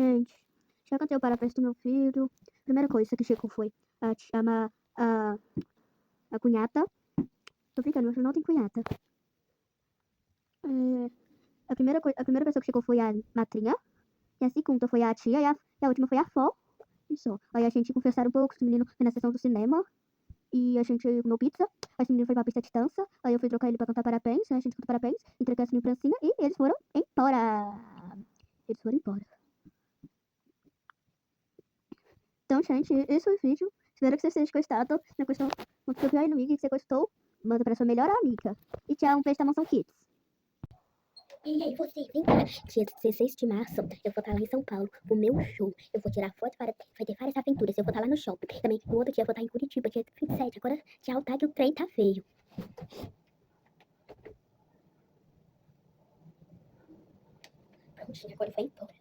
Gente, já cantei o parabéns do meu filho. Primeira coisa que chegou foi a cunhata. Tô brincando, meu filho não tem cunhata. A primeira pessoa que chegou foi a madrinha. E a segunda foi a tia. E a última foi a avó. Isso. Aí a gente conversaram um pouco, os meninos foi na sessão do cinema. E a gente comeu pizza. Aí esse menino foi pra pista de dança. Aí eu fui trocar ele pra cantar parabéns. Aí a gente cantou parabéns. Entreguei a lembrancinha e eles foram embora. Eles foram embora. Então, gente, esse foi o vídeo. Espero que vocês tenham gostado. Se gostou, compartilha aí no vídeo. Se você gostou, manda pra sua melhor amiga. E tchau, um beijo da Mansão Kids. E aí, você, vem cá. Dia 16 de março, eu vou estar lá em São Paulo, pro meu show. Eu vou tirar foto vai ter várias aventuras. Eu vou estar lá no shopping. Também, no outro dia, eu vou estar em Curitiba, dia 27. Agora, tchau, tá? Que o trem tá feio. Prontinho, agora vai embora.